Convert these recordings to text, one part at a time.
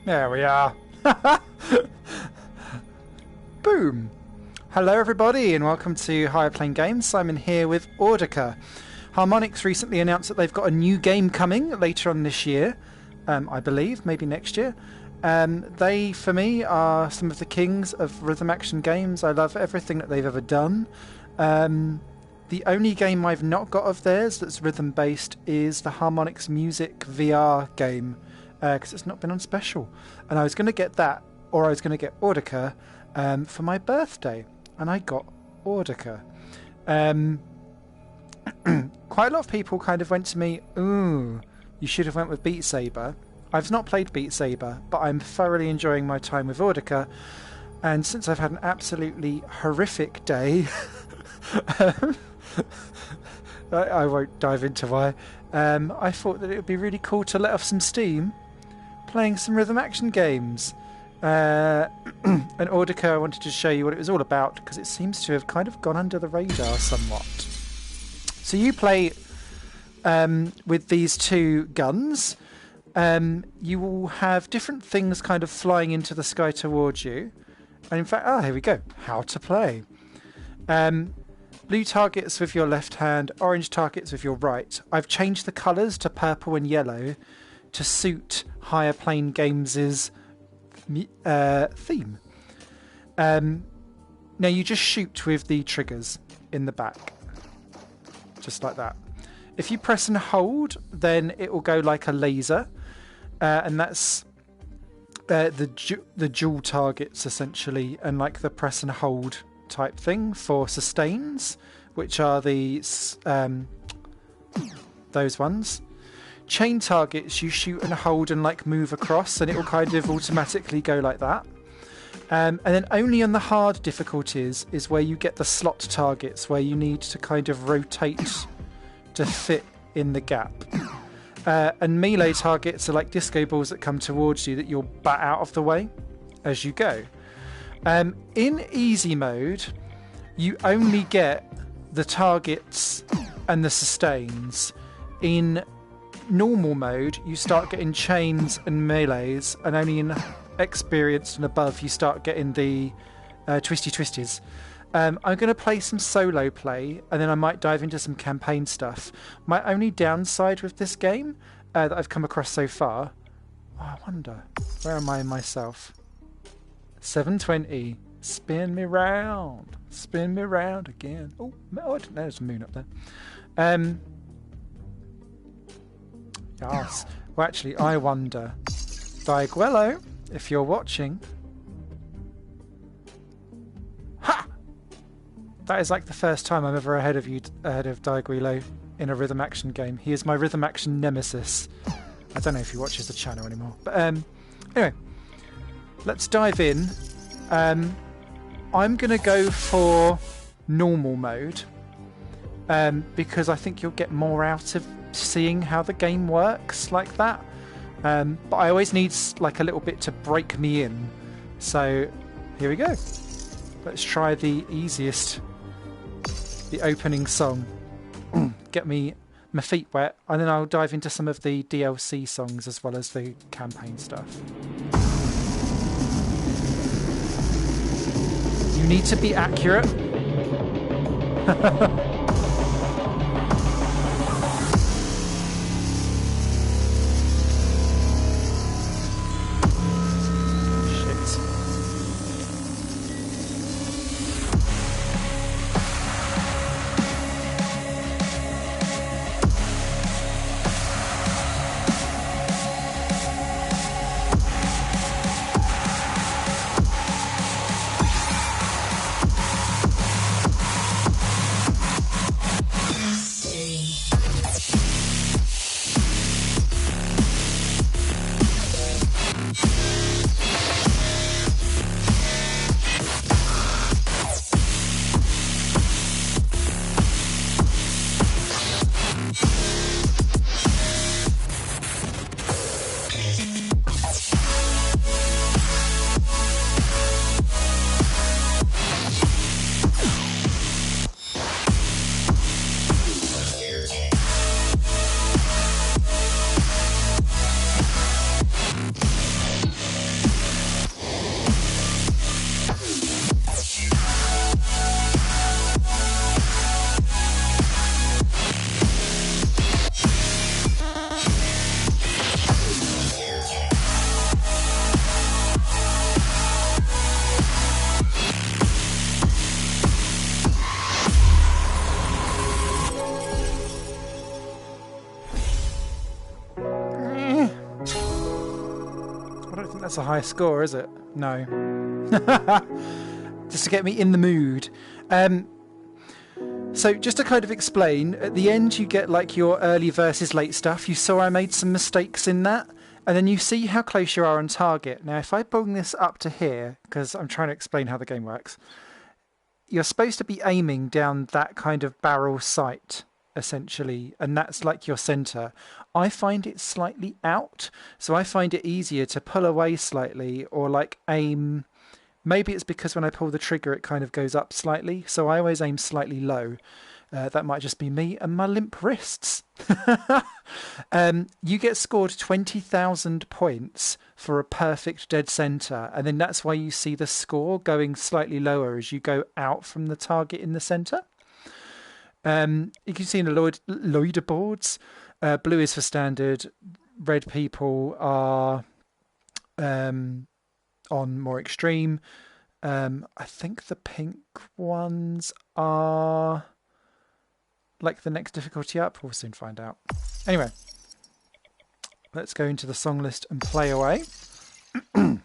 There we are. Boom. Hello everybody and welcome to Higher Plane Games. Simon here with Audica. Harmonix recently announced that they've got a new game coming later on this year. I believe, maybe next year. They, for me, are some of the kings of rhythm action games. I love everything that they've ever done. The only game I've not got of theirs that's rhythm based is the Harmonix Music VR game, because it's not been on special. And I was going to get that, or I was going to get Audica for my birthday, and I got Audica. Quite a lot of people kind of went to me, ooh, you should have went with Beat Saber. I've not played Beat Saber, but I'm thoroughly enjoying my time with Audica. And since I've had an absolutely horrific day, I won't dive into why, I thought that it would be really cool to let off some steam playing some rhythm action games. And Audica, I wanted to show you what it was all about, because it seems to have kind of gone under the radar somewhat. So you play with these two guns. You will have different things kind of flying into the sky towards you. And in fact, here we go. How to play. Blue targets with your left hand, orange targets with your right. I've changed the colours to purple and yellow to suit Higher Plane Games' theme. Now you just shoot with the triggers in the back. Just like that. If you press and hold, then it will go like a laser. And that's the dual targets, essentially, and like the press and hold type thing for sustains, which are these those ones. Chain targets, you shoot and hold and like move across, and it will kind of automatically go like that. And then only on the hard difficulties is where you get the slot targets, where you need to kind of rotate to fit in the gap. And melee targets are like disco balls that come towards you that you'll bat out of the way as you go. In easy mode, you only get the targets and the sustains. In normal mode, you start getting chains and melees, and only in experienced and above you start getting the twisty twisties. I'm going to play some solo play, and then I might dive into some campaign stuff. My only downside with this game that I've come across so far... Oh, I wonder, where am I myself? 720. Spin me round. Spin me round again. Oh, I didn't know there's a moon up there. Yes. Well, actually, I wonder... Dieguello, if you're watching... Ha! That is like the first time I'm ever ahead of Dieguello in a rhythm action game. He is my rhythm action nemesis. I don't know if he watches the channel anymore. But anyway, let's dive in. I'm going to go for normal mode because I think you'll get more out of seeing how the game works like that. But I always need like a little bit to break me in. So here we go. Let's try the easiest. The opening song. Get my feet wet, and then I'll dive into some of the DLC songs as well as the campaign stuff. You need to be accurate. think that's a high score, is it? No. Just to get me in the mood. So just to kind of explain, at the end you get like your early versus late stuff. You saw I made some mistakes in that. And then you see how close you are on target. Now if I bring this up to here, because I'm trying to explain how the game works, you're supposed to be aiming down that kind of barrel sight, essentially, and that's like your center. I find it slightly out, so I find it easier to pull away slightly or like aim. Maybe it's because when I pull the trigger it kind of goes up slightly, so I always aim slightly low. That might just be me and my limp wrists. You get scored 20,000 points for a perfect dead center, and then that's why you see the score going slightly lower as you go out from the target in the center. You can see in the leaderboards, blue is for standard, red people are on more extreme. I think the pink ones are like the next difficulty up. We'll soon find out. Anyway, let's go into the song list and play away. And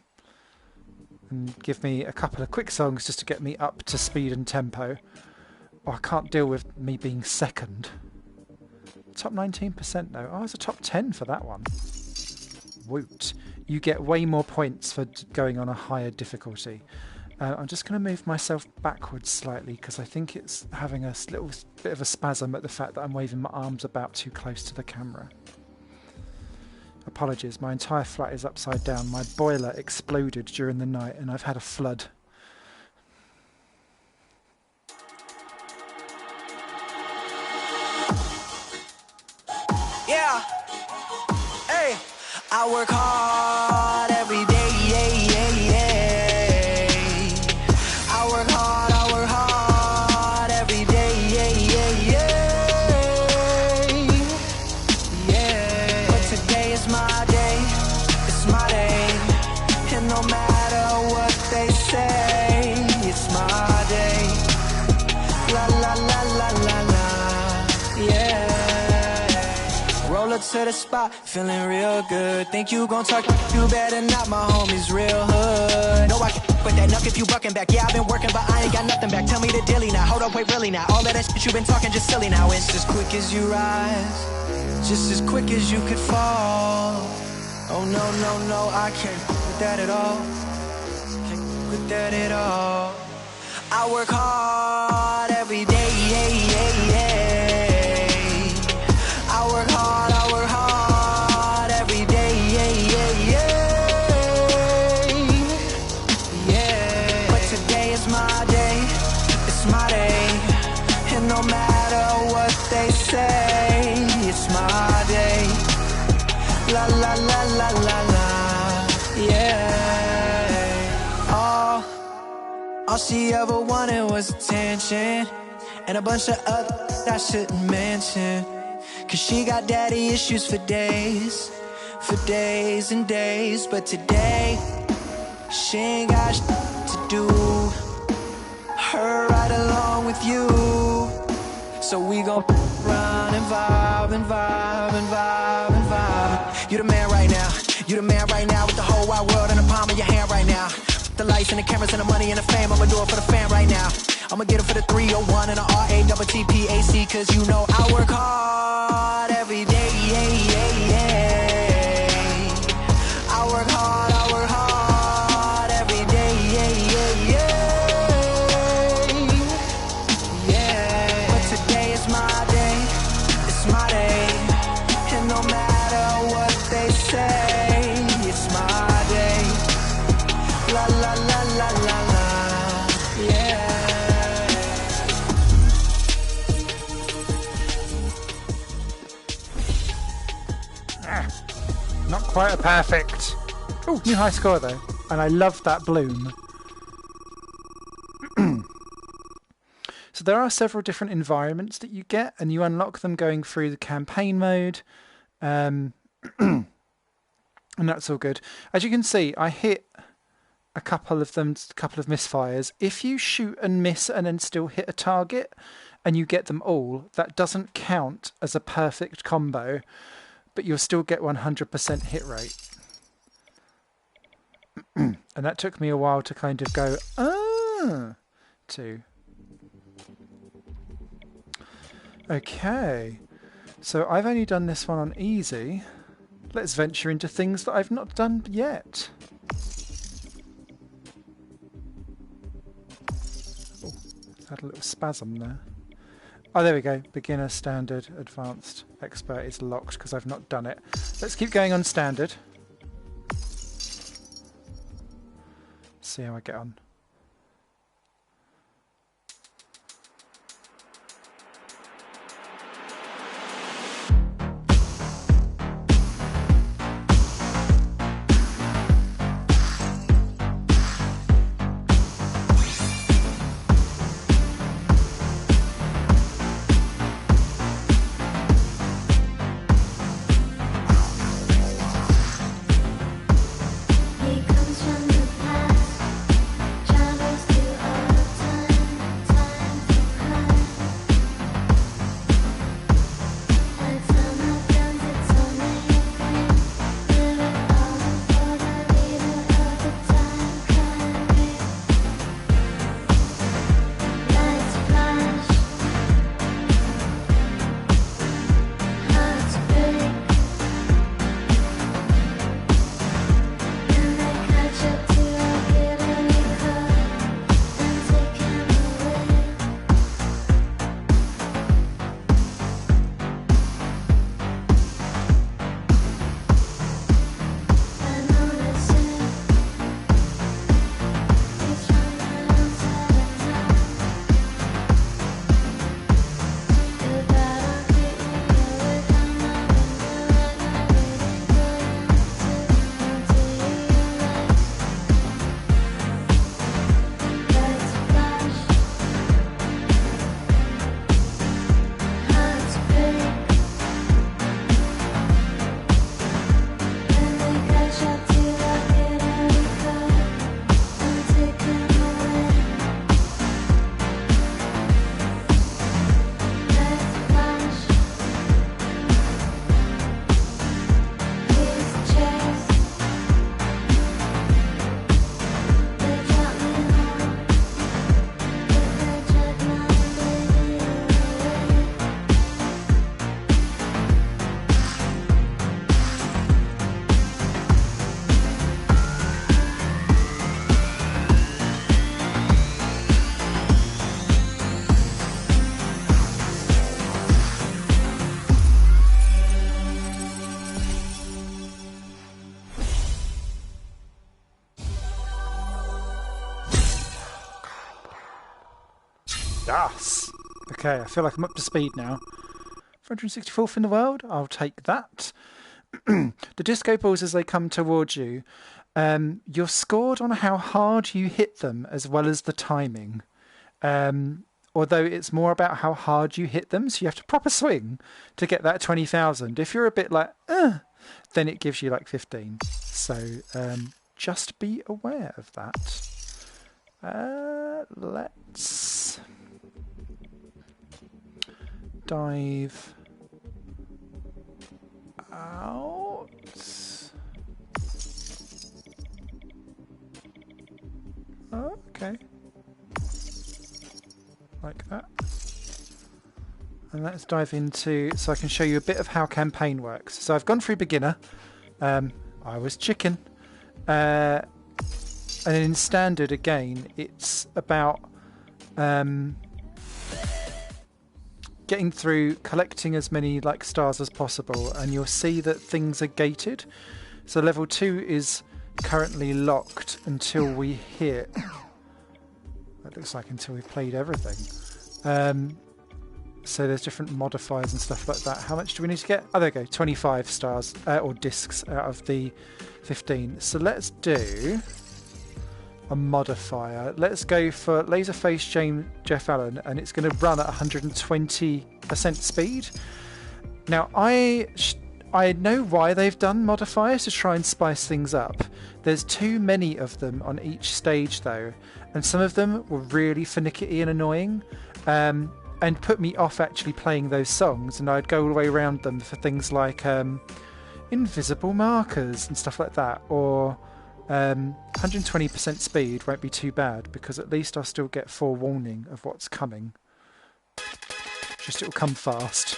give me a couple of quick songs just to get me up to speed and tempo. Oh, I can't deal with me being second. Top 19% though. Oh, it's a top 10 for that one. Woot. You get way more points for going on a higher difficulty. I'm just going to move myself backwards slightly because I think it's having a little bit of a spasm at the fact that I'm waving my arms about too close to the camera. Apologies, my entire flat is upside down. My boiler exploded during the night and I've had a flood. Yeah. Hey, I work hard every day. I work hard every day. Yeah. But today is my day. It's my day. And no matter what they say, it's my day. La la la la la la. Yeah. Roll up to the spot, feeling real good. Think you gon' talk, you better not, my homies real hood. No, I can't with that knuck if you bucking back. Yeah, I've been working, but I ain't got nothing back. Tell me the dilly now, hold up, wait, really now. All of that shit you been talking just silly now. It's as quick as you rise, just as quick as you could fall. Oh no, no, no, I can't with that at all. Can't with that at all. I work hard every day. I work hard every day. Yeah. But today is my day. It's my day. And no matter what they say, it's my day. La la la la la la. Yeah. All she ever wanted was attention and a bunch of other I shouldn't mention. Cause she got daddy issues for days and days. But today, she ain't got shit to do. Her right along with you. So we gon' run and vibe and vibe and vibe and vibe. You the man right now. You the man right now with the whole wide world in the palm of your hand right now. The lights and the cameras and the money and the fame. I'ma do it for the fan right now. I'ma get it for the 301 and the RATTPAC. Cause you know I work hard every day. I work hard every day. Yeah. But today is my day. It's my day. And no matter what they say, it's my day. La la la la la la. Yeah. Not quite a perfect. Oh, new high score though. And I love that bloom. So there are several different environments that you get, and you unlock them going through the campaign mode. And that's all good. As you can see, I hit a couple of misfires. If you shoot and miss and then still hit a target and you get them all, that doesn't count as a perfect combo, but you'll still get 100% hit rate. And that took me a while to kind of go, to. Okay, so I've only done this one on easy. Let's venture into things that I've not done yet. Oh, had a little spasm there. Oh, there we go. Beginner, standard, advanced, expert is locked because I've not done it. Let's keep going on standard. See how I get on. Yes! Okay, I feel like I'm up to speed now. 464th in the world, I'll take that. The disco balls, as they come towards you, you're scored on how hard you hit them as well as the timing. Although it's more about how hard you hit them, so you have to proper swing to get that 20,000. If you're a bit like, then it gives you like 15. So just be aware of that. Let's dive out. Oh, okay. Like that. And let's dive into, so I can show you a bit of how campaign works. So I've gone through beginner. I was chicken. And in standard, again, it's about getting through, collecting as many like stars as possible, and you'll see that things are gated. So level 2 is currently locked until we hit, it looks like until we've played everything. So there's different modifiers and stuff like that. How much do we need to get? Oh, there we go, 25 stars or discs out of the 15. So let's do a modifier. Let's go for Laserface Jeff Allen, and it's going to run at 120% speed. Now I know why they've done modifiers to try and spice things up. There's too many of them on each stage though, and some of them were really finicky and annoying, and put me off actually playing those songs, and I'd go all the way around them for things like invisible markers and stuff like that, or 120% speed won't be too bad because at least I'll still get forewarning of what's coming. Just it'll come fast.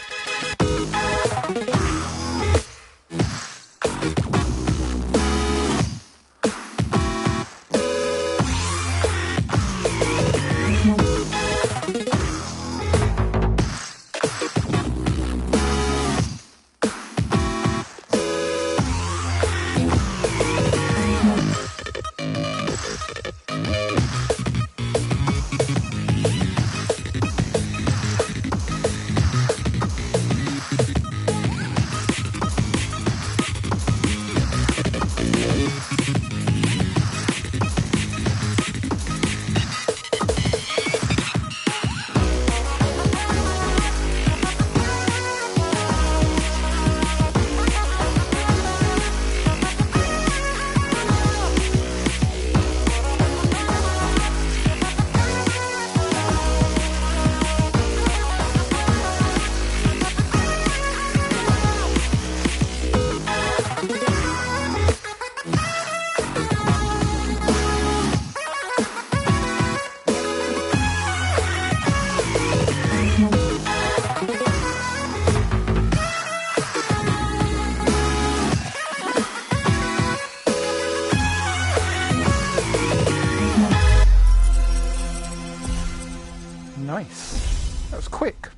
Nice. That was quick.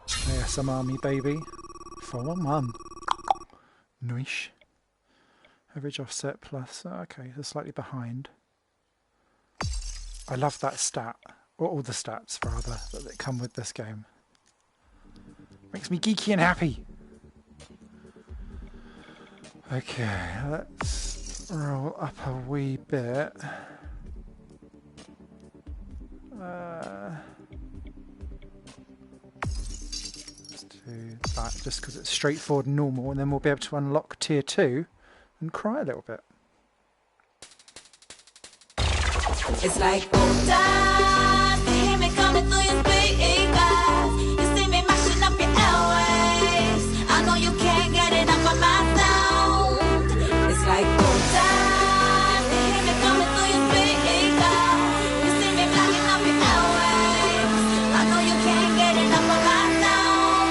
ASMR me, baby. 411. Nice. Average offset plus. Okay, they're slightly behind. I love that stat. Or all the stats, rather, that come with this game. Makes me geeky and happy. Okay, let's roll up a wee bit. Let's do that just because it's straightforward and normal, and then we'll be able to unlock tier 2 and cry a little bit. It's like old times, you hear me coming through your speakers. You see me mashing up your airwaves. I know you can't get enough of my sound. It's like old times, you hear me coming through your speakers. You see me blacking up your airwaves. I know you can't get enough of my sound.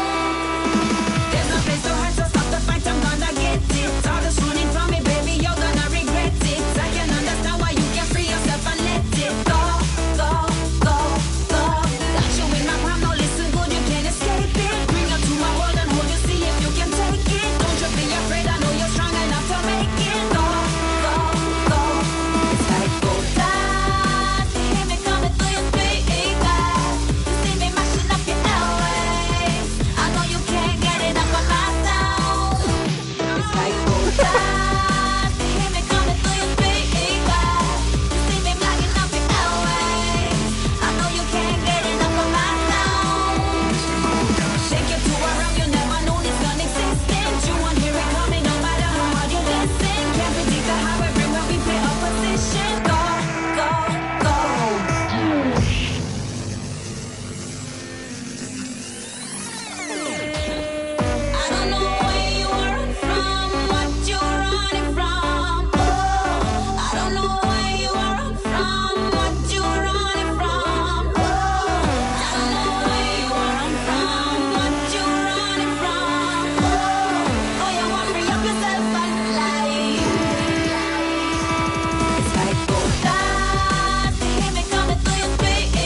There's no place to hurt, so stop the fight, I'm gonna get it. All this running from me, baby, you're gonna regret it. I can understand why you can't free yourself and let it go, go, go, go. Got you in my palm, now listen good, you can't escape it. Bring you to my world and hold you, see if you can take it. Don't you be afraid, I know you're strong enough to make it. Go, go, go. It's like old times, you hear me coming through your speakers. You see me mashing up your airwaves. I know you can't get enough of my sound. It's like old times, you hear me coming through your speakers. You see me blacking up your airwaves. I know you can't get enough of my sound. Shake it to a realm you never knew this non-existent. You won't hear it coming no matter how hard you listen. Can't predict how everywhere we play opposition. Go, go, go. I don't know where you run from, what you're running from. I don't know where you run from, what you're running from. I don't know where you run from, what you're running from. Oh, you want to free up yourself and lie. It's like old times, you hear me coming through your speakers.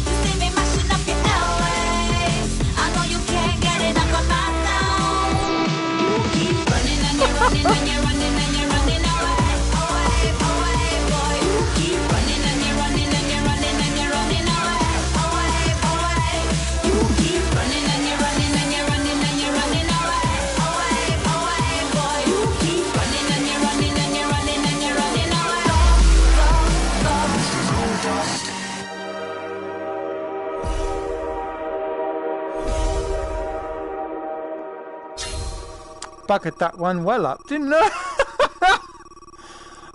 You see me mashing up your airwaves. I know you can't get enough of my sound. You keep running and you're running and you're running and you're running away, away, away, boy. You keep running and you're running and you're running and you're running away, away, away. You keep running and you're running and you're running and you're running away, away, away, boy. You keep running and you're running and you're running and you're running away. Go, go, go. Buggered that one well up, didn't I?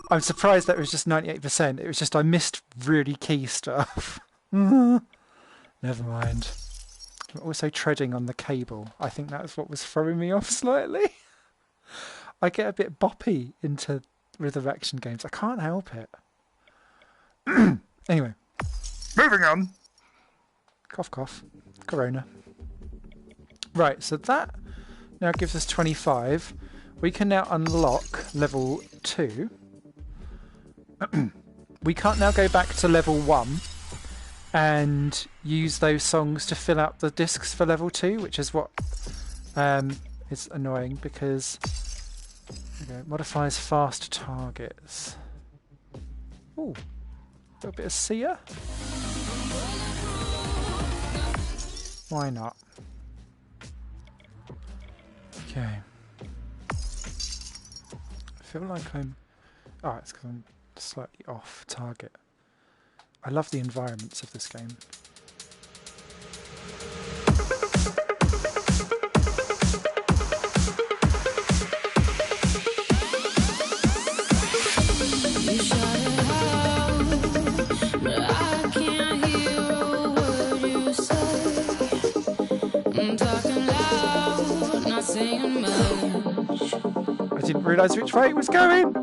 I'm surprised that it was just 98%. It was just I missed really key stuff. Never mind. I'm also treading on the cable. I think that's what was throwing me off slightly. I get a bit boppy into rhythm action games. I can't help it. Anyway, moving on. Cough, cough. Corona. Right, so that now gives us 25. We can now unlock level 2. We can't now go back to level 1 and use those songs to fill out the discs for level 2, which is what is annoying because modifies fast targets. Ooh, a little bit of Sia. Why not? Okay. I feel like I'm... Oh, it's because I'm slightly off target. I love the environments of this game. You shut it out, but I can't hear a word you say. I'm talking loud, not saying much. I didn't realise which way it was going!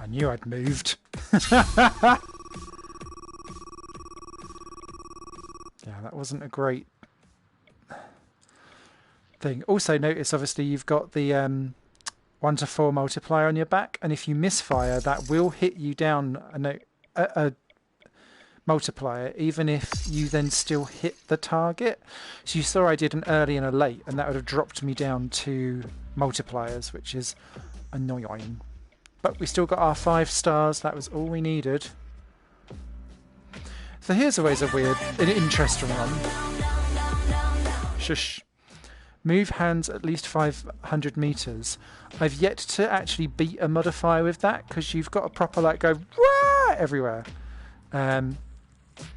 Knew I'd moved. Yeah, that wasn't a great thing. Also notice obviously you've got the 1 to 4 multiplier on your back, and if you misfire that will hit you down a multiplier even if you then still hit the target. So you saw I did an early and a late, and that would have dropped me down to multipliers, which is annoying. But we still got our 5 stars. That was all we needed. So here's always a weird, an interesting one. Shush. Move hands at least 500 meters. I've yet to actually beat a modifier with that because you've got a proper like go Wah! Everywhere,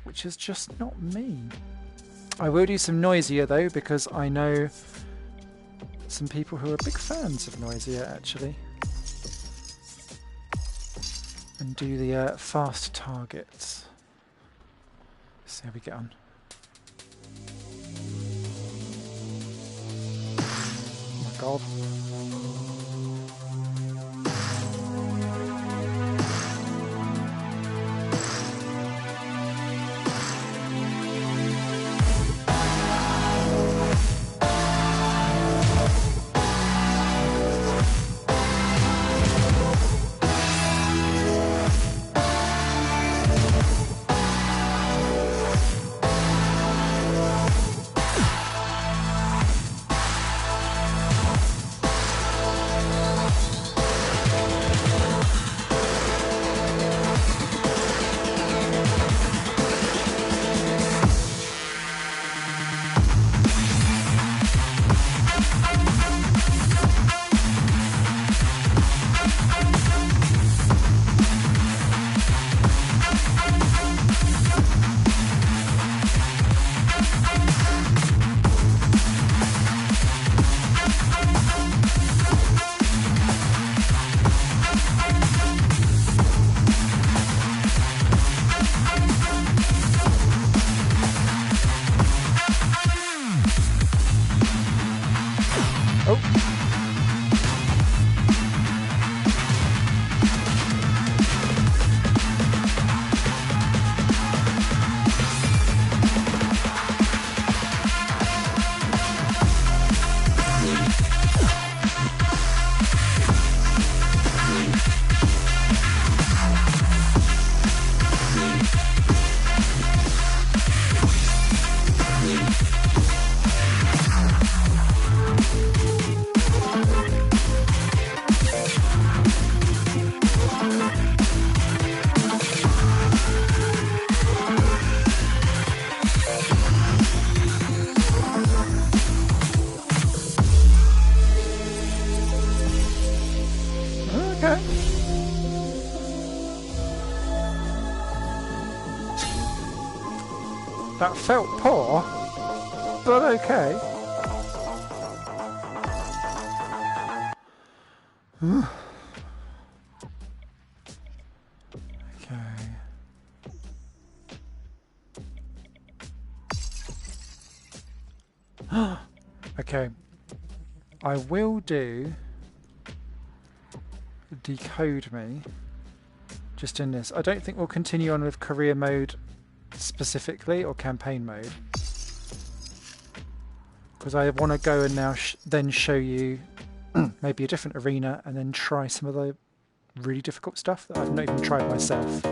which is just not me. I will do some noisier though because I know some people who are big fans of noisier actually. And do the fast targets. See how we get on. Oh my god. Okay. That felt poor, but okay. Okay. Okay. I will do decode me just in this. I don't think we'll continue on with career mode specifically or campaign mode because I want to go and now then show you maybe a different arena and then try some of the really difficult stuff that I've not even tried myself.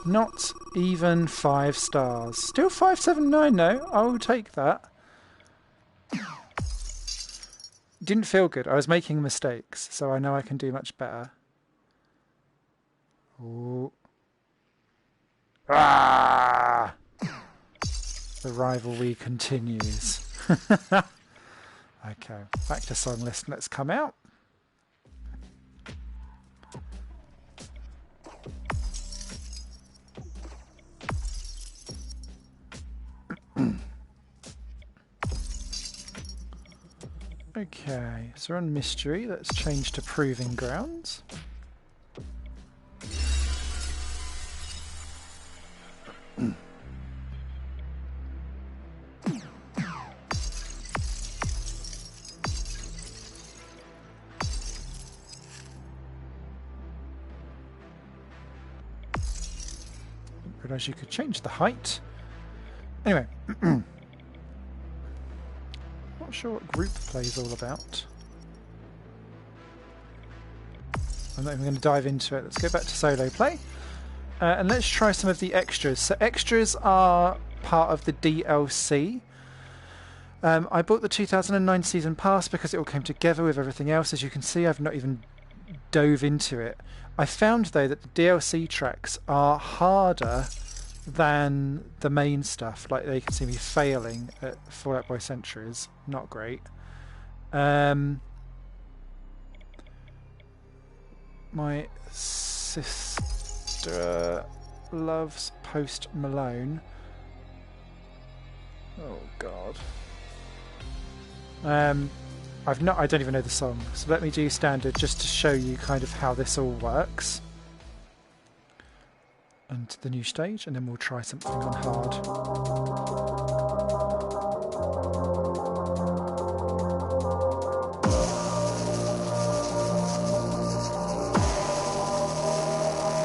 Not even 5 stars. Still 579 though. I'll take that. Didn't feel good. I was making mistakes, so I know I can do much better. Ooh. Ah! The rivalry continues. Okay, back to song list. Let's come out. Okay, so we're on mystery. Let's change to proving grounds. Realize you could change the height. Anyway. Not sure what group play is all about. I'm not even going to dive into it. Let's go back to solo play. And let's try some of the extras. So extras are part of the DLC. I bought the 2009 season pass because it all came together with everything else. As you can see, I've not even dove into it. I found though that the DLC tracks are harder than the main stuff. Like they can see me failing at Fallout Boy Centuries. Not great. My sister loves Post Malone. Oh God. I don't even know the song, so let me do standard just to show you kind of how this all works. And the new stage, and then we'll try something on hard.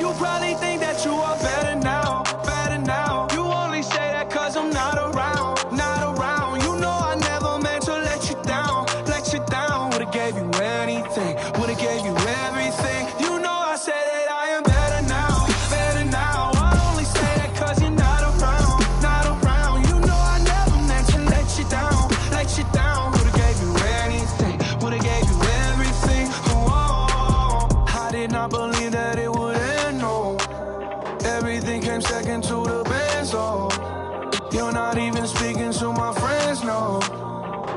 You probably think that you are better now, better now. You only say that cause I'm not around, not around. You know I never meant to let you down, let you down. Would've gave you anything, would've gave you everything. You know I said that I am better now, better now. I only say that cause you're not around, not around. You know I never meant to let you down, let you down. Would've gave you anything, would've gave you everything. Oh, I did not believe that it would end, no. Everything came second to the best, oh. You're not even speaking to my friends, no.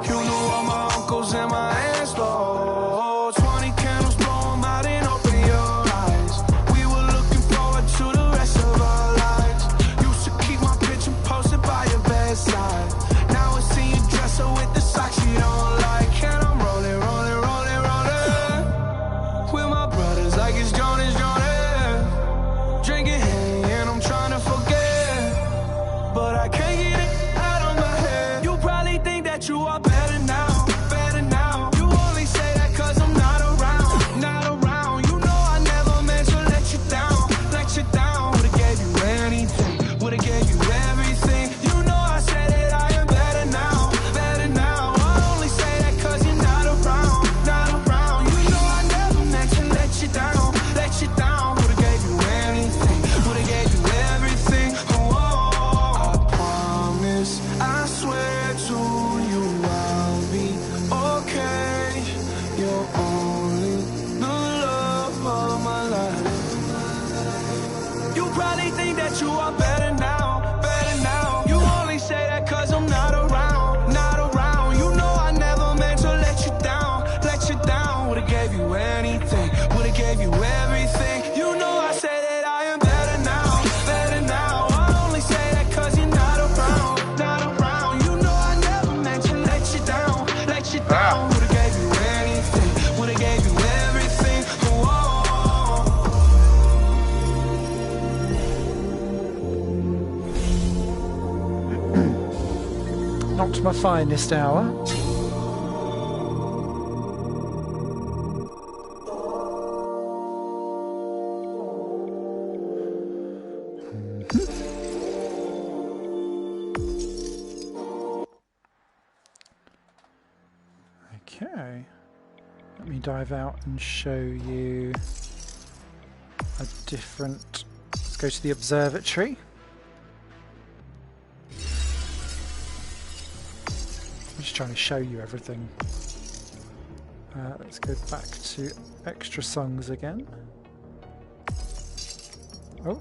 You knew all my uncles and my aunts, Lord. 20 candles, blow 'em out and open your eyes. We were looking forward to the rest of our lives. Used to keep my picture posted by your bedside. Now I see you dress her with the socks you don't like. And I'm rolling, rolling, rolling, rolling with my brothers like it's Jonas, Jonas. Drinking Henny and I'm trying to forget, but I can't get it out of my head. You probably think that you are better now, better now. You only say that cause I'm not around, not around. You know I never meant to let you down, let you down. Would've gave you anything, would've gave you everything. You know I said that I am better now, better now. I only say that cause you're not around, not around. You know I never meant to let you down, let you down. Would've gave you anything, would've gave you everything. Oh, I promise, I swear to you I'll be okay. You're only the love of my life. You probably think that you are better now, better now. You only say that cause I'm not around, not around. You know I never meant to let you down, let you down. Would've gave you anything, would've gave you everything. You know I say that I am better now, better now. I only say that cause you're not around, not around. You know I never meant to let you down, let you down. Would've gave you anything, would've gave you everything. Oh, Not my finest hour. Okay. Let me dive out and show you a different... Let's go to the observatory. I'm just trying to show you everything. Let's go back to extra songs again. Oh,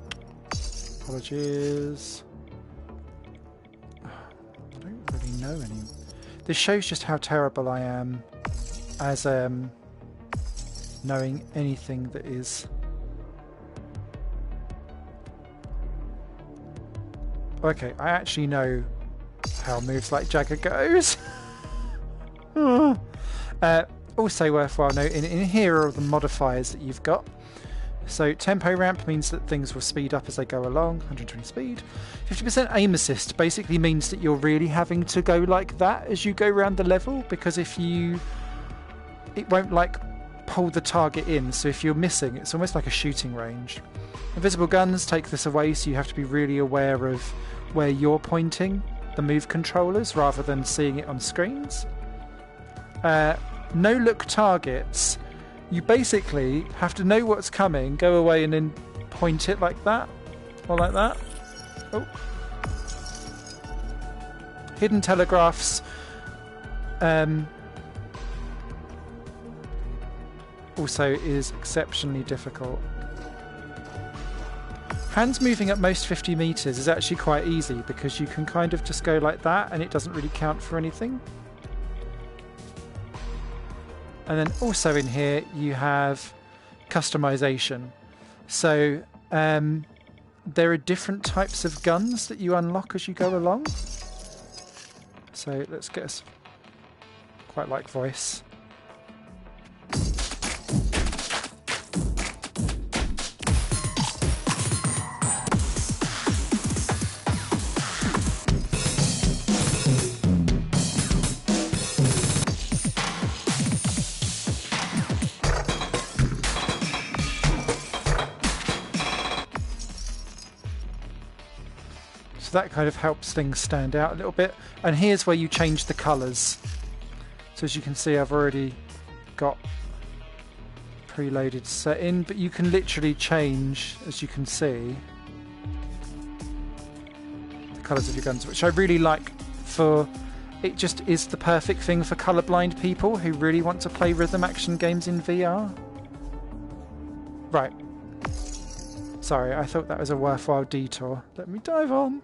apologies. I don't really know any. This shows just how terrible I am as knowing anything that is. Okay, I actually know how moves like Jagger goes. Also worthwhile noting, in here are the modifiers that you've got. So tempo ramp means that things will speed up as they go along, 120 speed. 50% aim assist basically means that you're really having to go like that as you go around the level, because it won't like pull the target in, so if you're missing, it's almost like a shooting range. Invisible guns take this away, so you have to be really aware of where you're pointing the move controllers rather than seeing it on screens. No look targets, you basically have to know what's coming, go away and then point it like that, or like that. Oh. Hidden telegraphs also is exceptionally difficult. Hands moving at most 50 meters is actually quite easy because you can kind of just go like that and it doesn't really count for anything. And then also in here you have customization. So there are different types of guns that you unlock as you go along. So let's get us quite like voice. So that kind of helps things stand out a little bit. And here's where you change the colours. So as you can see, I've already got preloaded set in, but you can literally change, as you can see, the colours of your guns, which I really like. For it just is the perfect thing for colourblind people who really want to play rhythm action games in VR. Right. Sorry, I thought that was a worthwhile detour. Let me dive on.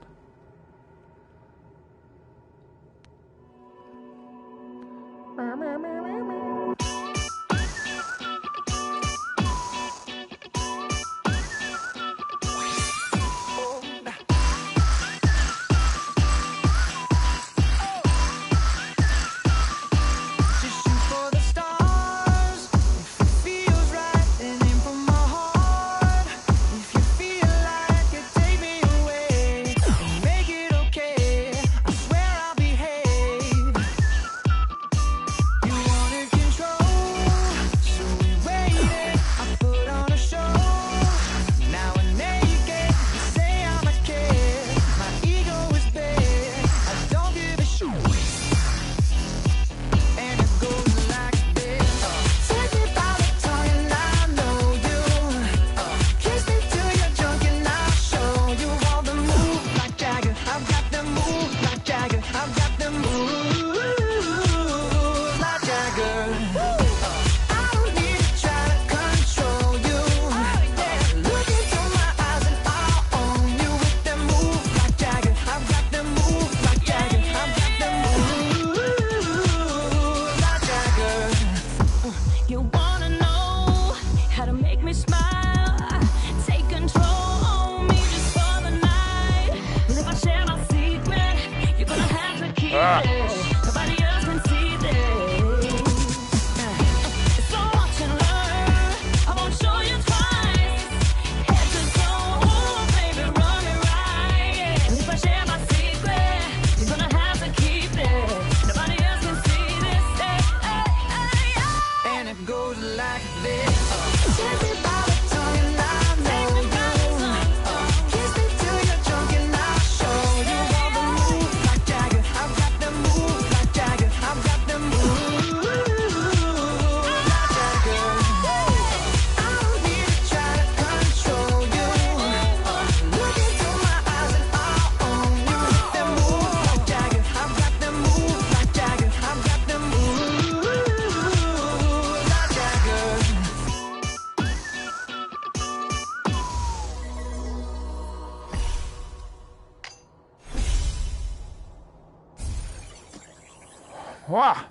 Wow.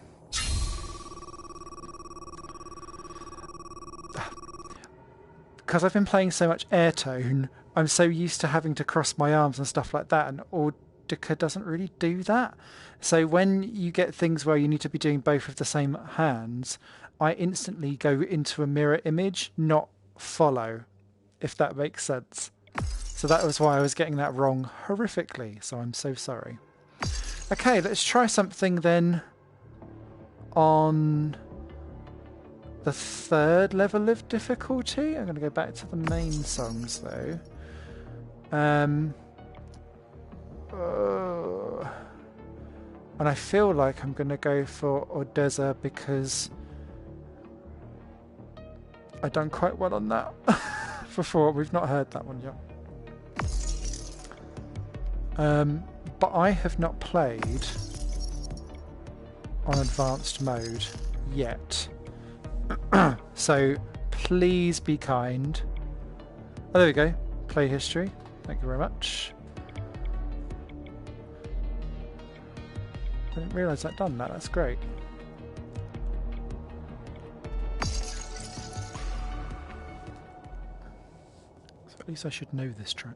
Because I've been playing so much airtone, I'm so used to having to cross my arms and stuff like that, and Audica doesn't really do that. So when you get things where you need to be doing both of the same hands, I instantly go into a mirror image, not follow, if that makes sense. So that was why I was getting that wrong horrifically, so I'm so sorry. Okay, let's try something then on the third level of difficulty. I'm going to go back to the main songs though. And I feel like I'm going to go for Audica because I've done quite well on that before. We've not heard that one yet. But I have not played on advanced mode yet. So please be kind. Oh, there we go. Play history. Thank you very much. I didn't realise I'd done that. That's great. So at least I should know this track.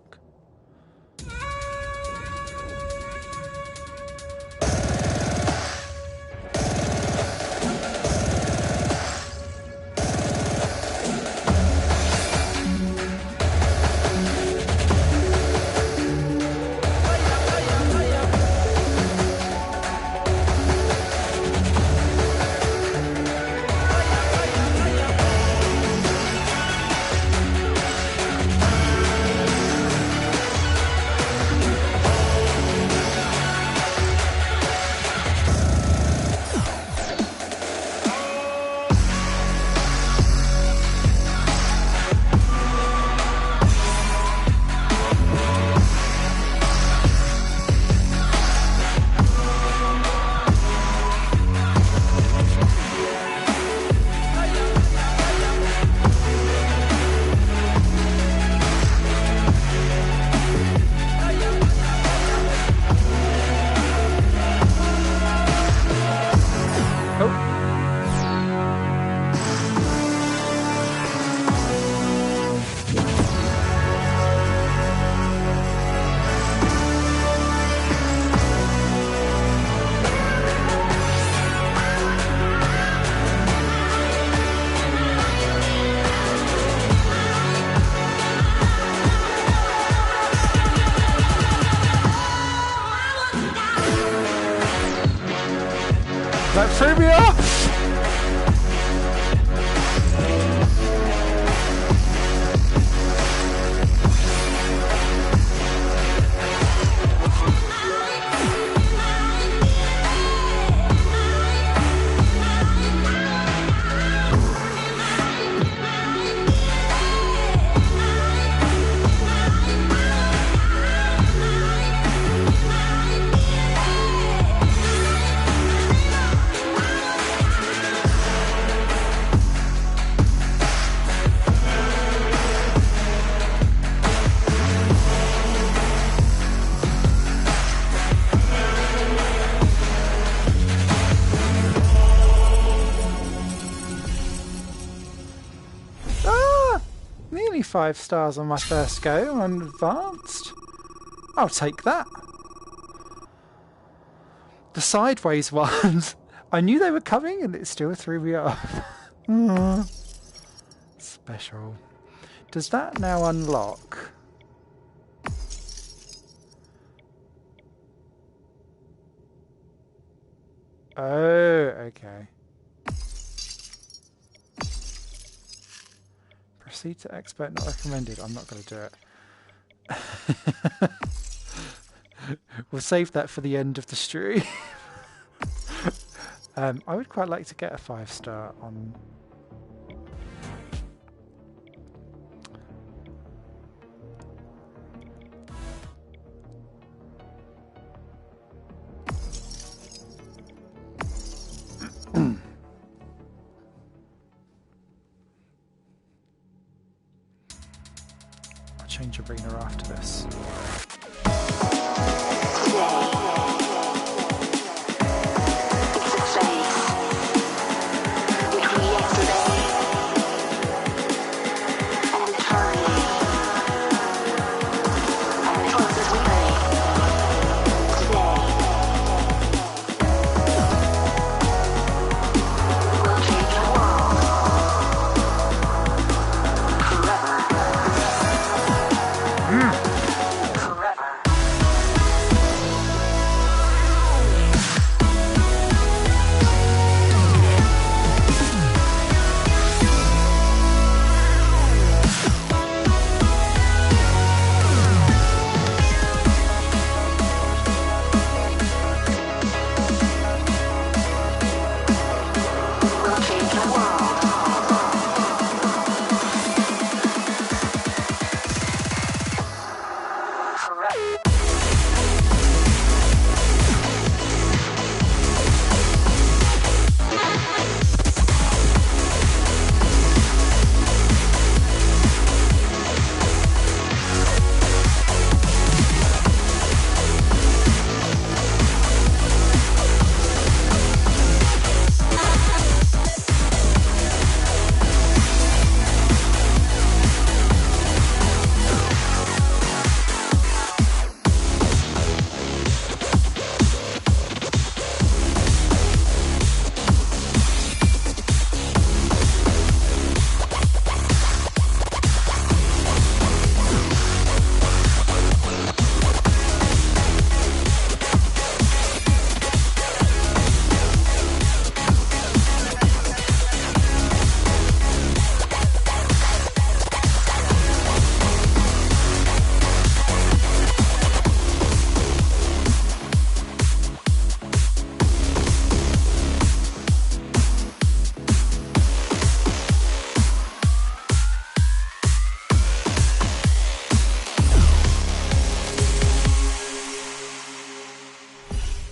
That threw me off! Nearly 5 stars on my first go on advanced. I'll take that. The sideways ones, I knew they were coming and it still threw me off. Special. Does that now unlock? Oh, okay. Proceed to expert not recommended. I'm not going to do it. We'll save that for the end of the stream. I would quite like to get a 5-star on... I'll change arena after this.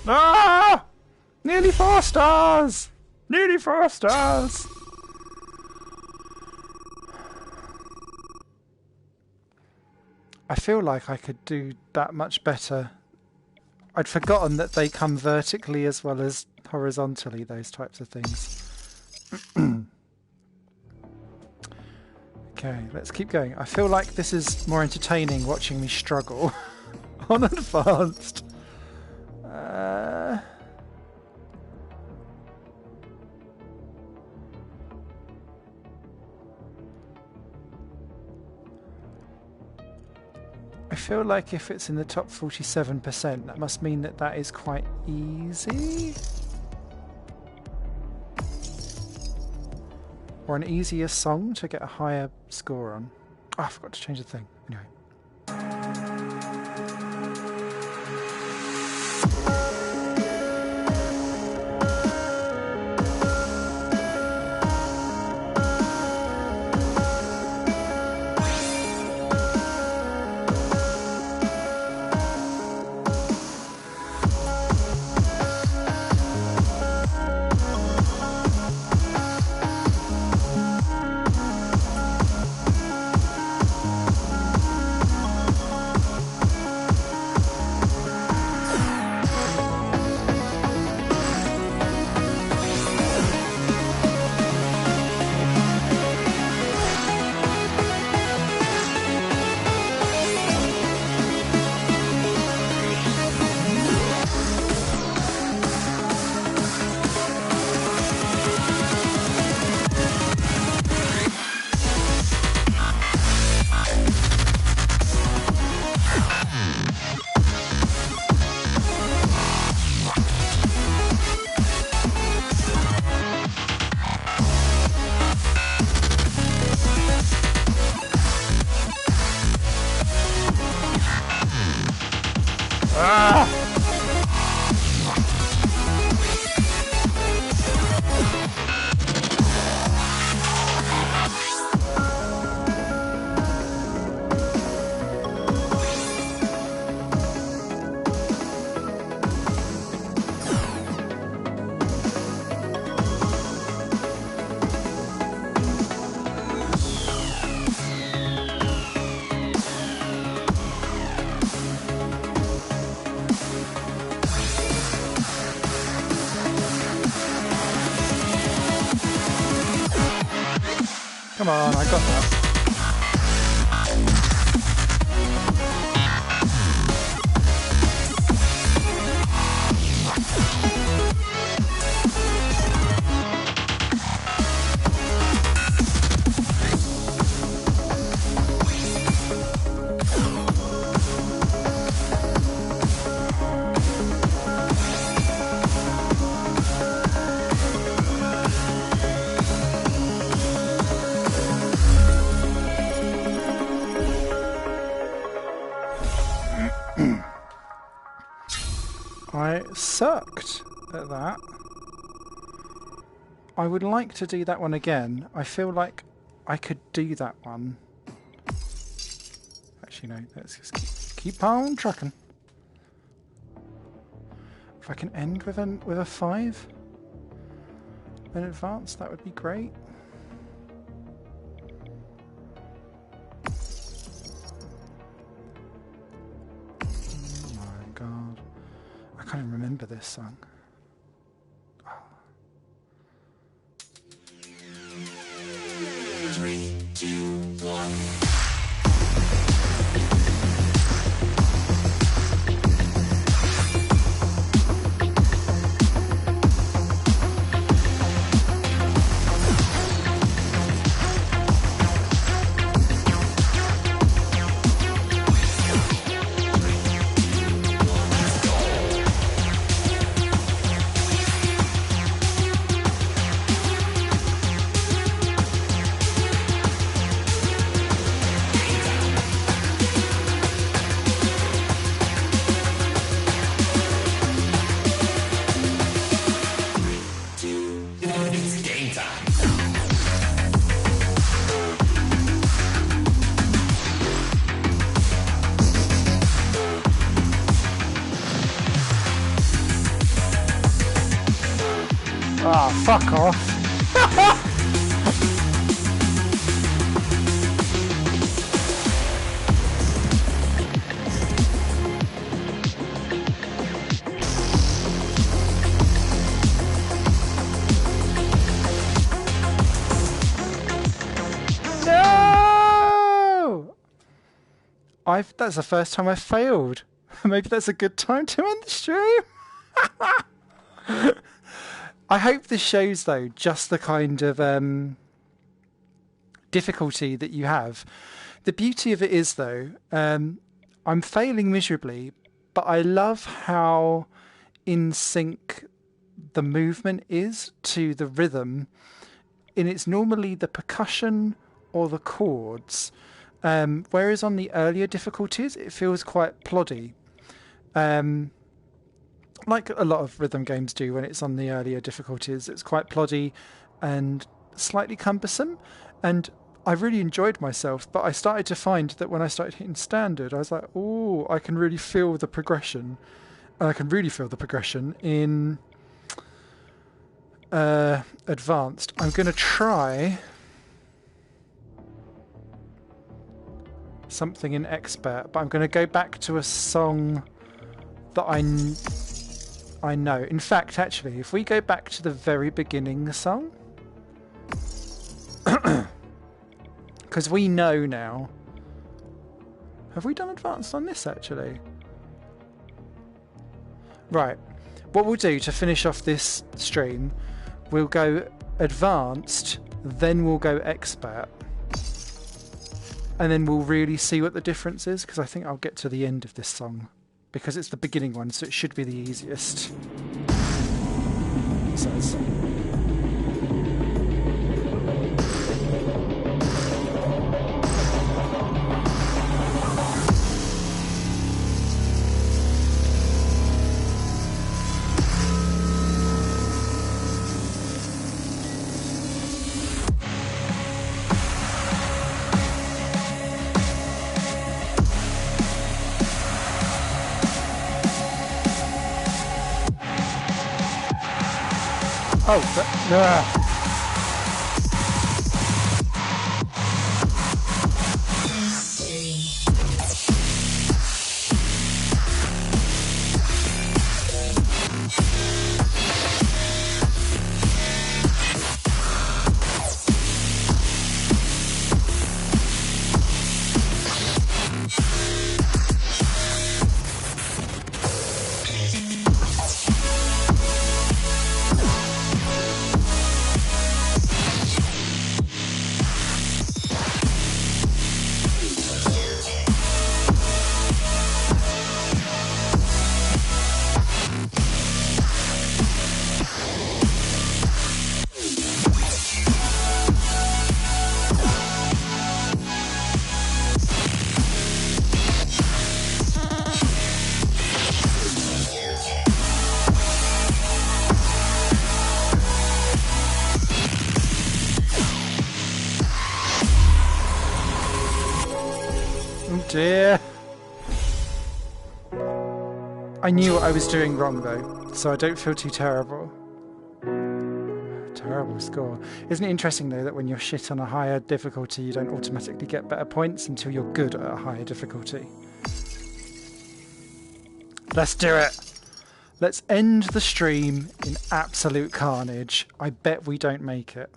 Ah! Nearly 4 stars! Nearly 4 stars! I feel like I could do that much better. I'd forgotten that they come vertically as well as horizontally, those types of things. Okay, let's keep going. I feel like this is more entertaining watching me struggle on advanced. I feel like if it's in the top 47%, that must mean that that is quite easy. Or an easier song to get a higher score on. Oh, I forgot to change the thing. Anyway. Come on, I got that. I sucked at that. I would like to do that one again. I feel like I could do that one. Actually, no, let's just keep on trucking. If I can end with a 5 in advance, that would be great. Oh my god. I can't even remember this song. Oh. 3, 2, 1. Oh, fuck off. No! That's the first time I've failed. Maybe that's a good time to end the stream. I hope this shows, though, just the kind of difficulty that you have. The beauty of it is, though, I'm failing miserably, but I love how in sync the movement is to the rhythm. And it's normally the percussion or the chords, whereas on the earlier difficulties, it feels quite ploddy. Like a lot of rhythm games do when it's on the earlier difficulties. It's quite ploddy and slightly cumbersome. And I really enjoyed myself, but I started to find that when I started hitting standard, I was like, oh, I can really feel the progression. And I can really feel the progression in advanced. I'm going to try something in expert, but I'm going to go back to a song that I know. In fact, actually, if we go back to the very beginning song, because we know now. Have we done advanced on this, actually? Right. What we'll do to finish off this stream, we'll go advanced, then we'll go expert. And then we'll really see what the difference is, because I think I'll get to the end of this song. Because it's the beginning one, so it should be the easiest. It says. Oh, no. Dear. I knew what I was doing wrong though, so I don't feel too terrible. Terrible score. Isn't it interesting though that when you're shit on a higher difficulty you don't automatically get better points until you're good at a higher difficulty? Let's do it! Let's end the stream in absolute carnage. I bet we don't make it.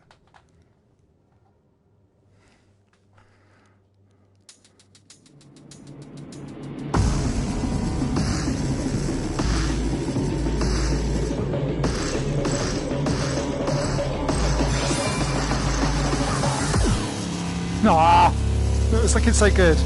Ah, it was looking so good.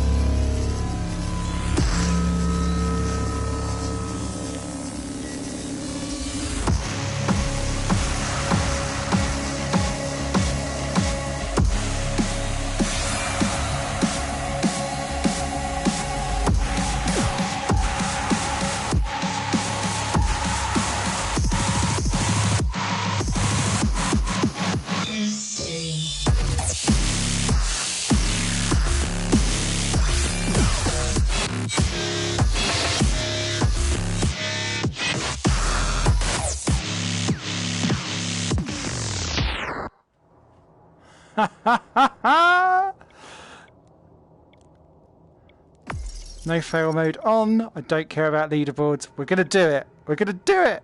No fail mode on. I don't care about leaderboards. We're going to do it. We're going to do it.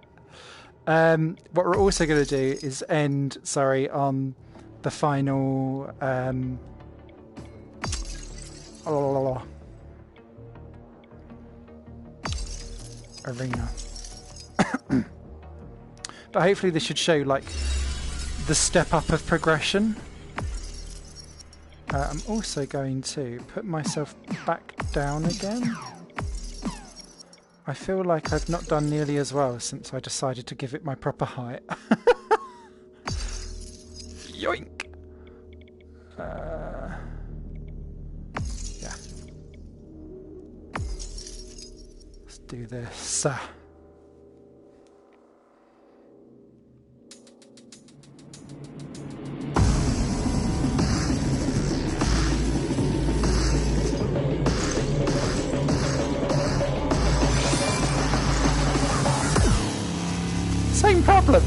What we're also going to do is end, on the final arena. But hopefully this should show like the step up of progression. I'm also going to put myself back down again. I feel like I've not done nearly as well since I decided to give it my proper height. Yoink! Yeah. Let's do this. Same problem.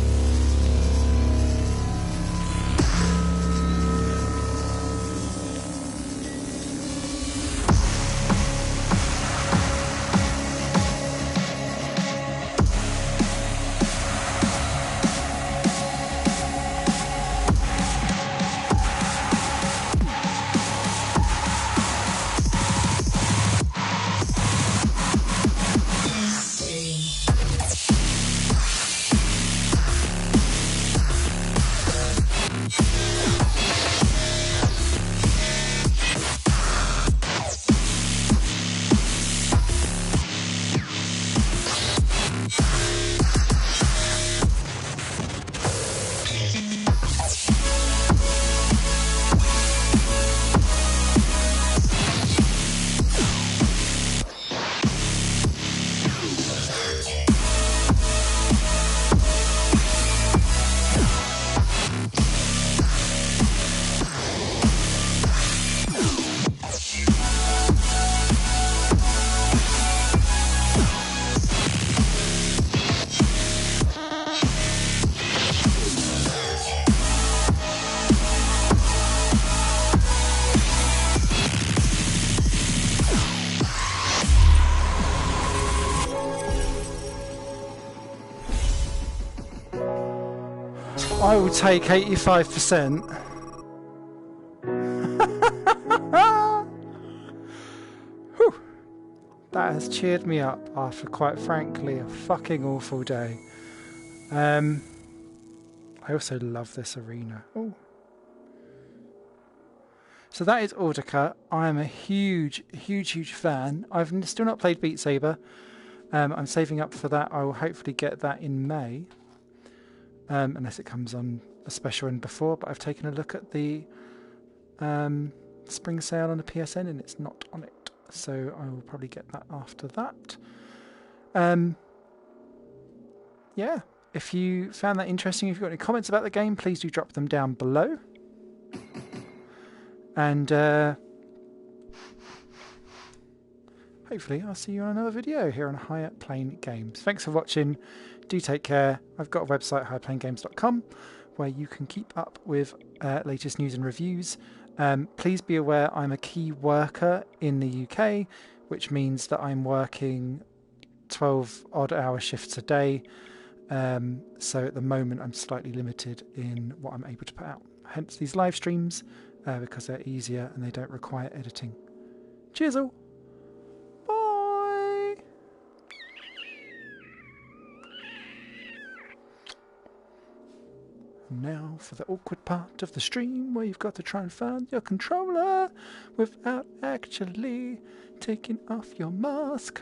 I will take 85%. Whew. That has cheered me up after, quite frankly, a fucking awful day. I also love this arena. Ooh. So that is Audica. I am a huge fan. I've still not played Beat Saber. I'm saving up for that. I will hopefully get that in May. Unless it comes on a special end before, but I've taken a look at the spring sale on the PSN and it's not on it, so I will probably get that after that. Yeah, if you found that interesting, if you've got any comments about the game, please do drop them down below. And hopefully I'll see you on another video here on Higher Plane Games. Thanks for watching. Do take care. I've got a website, higherplanegames.com, where you can keep up with latest news and reviews. Please be aware I'm a key worker in the UK, which means that I'm working 12 odd hour shifts a day. So at the moment I'm slightly limited in what I'm able to put out. Hence these live streams, because they're easier and they don't require editing. Cheers all. Now for the awkward part of the stream where you've got to try and find your controller without actually taking off your mask.